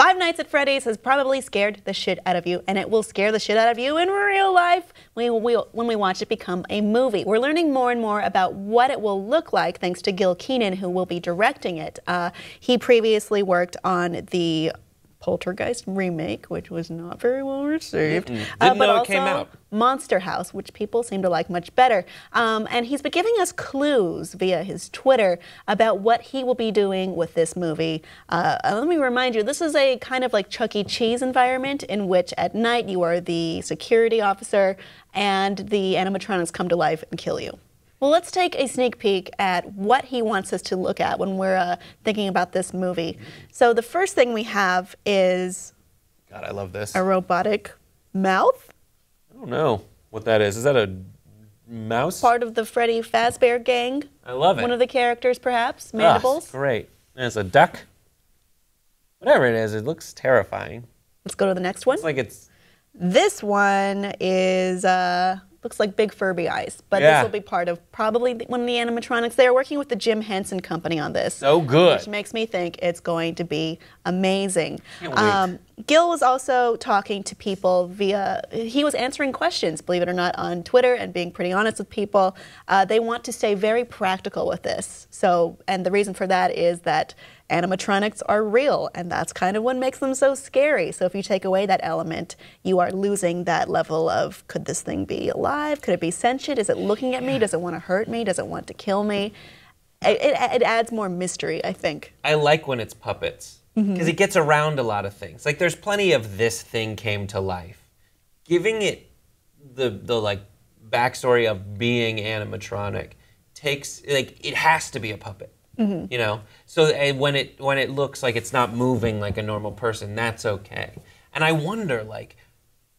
Five Nights at Freddy's has probably scared the shit out of you, and it will scare the shit out of you in real life when we watch it become a movie. We're learning more and more about what it will look like thanks to Gil Kenan, who will be directing it. He previously worked on the Poltergeist remake, which was not very well received. Didn't know it came out. Monster House, which people seem to like much better. And he's been giving us clues via his Twitter about what he will be doing with this movie. Let me remind you, this is a kind of like Chuck E. Cheese environment in which at night you are the security officer and the animatronics come to life and kill you. Well, let's take a sneak peek at what he wants us to look at when we're thinking about this movie. So the first thing we have is... God, I love this. A robotic mouth? I don't know what that is. Is that a mouse? Part of the Freddy Fazbear gang. I love it. One of the characters, perhaps. Mandibles. Great. And it's a duck. Whatever it is, it looks terrifying. Let's go to the next one. It's like it's... This one is... looks like big Furby eyes, but Yeah. this will be part of probably one of the animatronics. They're working with the Jim Henson Company on this. So good. Which makes me think it's going to be amazing. Can't wait. Gil was also talking to people via, he was answering questions, believe it or not, on Twitter and being pretty honest with people. They want to stay very practical with this. So, and the reason for that is that animatronics are real, and that's kind of what makes them so scary. So if you take away that element, you are losing that level of, could this thing be alive? Could it be sentient? Is it looking at me? Does it want to hurt me? Does it want to kill me? It adds more mystery, I think. I like when it's puppets, because it gets around a lot of things. Like, there's plenty of this thing came to life. Giving it the like, backstory of being animatronic takes, like, it has to be a puppet. You know, so when it looks like it's not moving like a normal person, that's okay. And I wonder, like,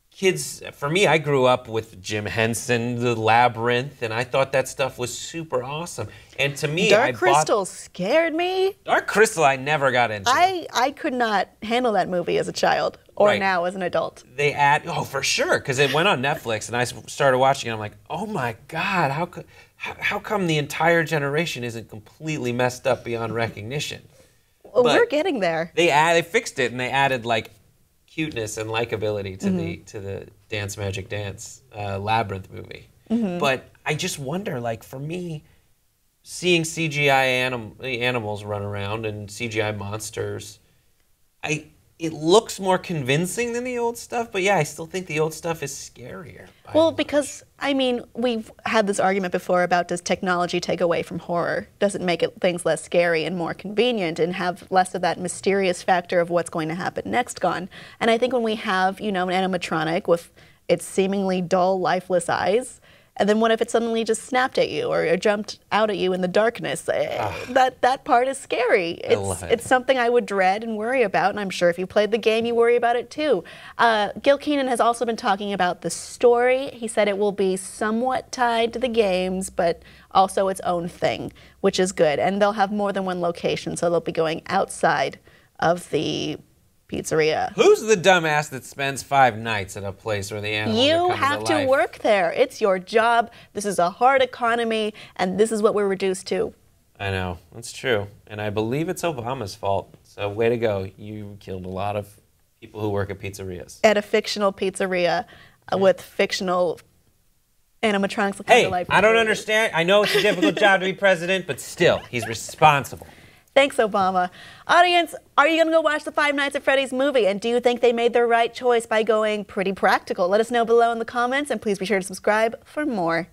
kids, for me, I grew up with Jim Henson, The Labyrinth, and I thought that stuff was super awesome. And to me, Dark Crystal scared me. Dark Crystal, I never got into. I could not handle that movie as a child or now as an adult. They add, oh, for sure, because it went on Netflix, and I started watching it. I'm like, oh my God, how come the entire generation isn't completely messed up beyond recognition? Well, we're getting there. They fixed it, and they added like cuteness and likability to the Dance Magic Dance Labyrinth movie. But I just wonder, like, for me, seeing CGI animals run around and CGI monsters, it looks more convincing than the old stuff, but yeah, I still think the old stuff is scarier. Well, because, I mean, we've had this argument before about, does technology take away from horror? Does it make things less scary and more convenient and have less of that mysterious factor of what's going to happen next gone? And I think when we have, you know, an animatronic with its seemingly dull, lifeless eyes, and then what if it suddenly just snapped at you or jumped out at you in the darkness? That part is scary. It's something I would dread and worry about, and I'm sure if you played the game, you worry about it too. Gil Kenan has also been talking about the story. He said it will be somewhat tied to the games, but also its own thing, which is good. And they'll have more than one location, so they'll be going outside of the pizzeria. Who's the dumbass that spends 5 nights at a place where the animals You are coming have to life? to work there. It's your job. This is a hard economy, and this is what we're reduced to. I know, that's true. And I believe it's Obama's fault. So way to go. You killed a lot of people who work at pizzerias. At a fictional pizzeria with fictional animatronics that come to life. I don't understand. I know it's a difficult job to be president, but still, he's responsible. Thanks, Obama. Audience, are you going to go watch the Five Nights at Freddy's movie? And do you think they made the right choice by going pretty practical? Let us know below in the comments, and please be sure to subscribe for more.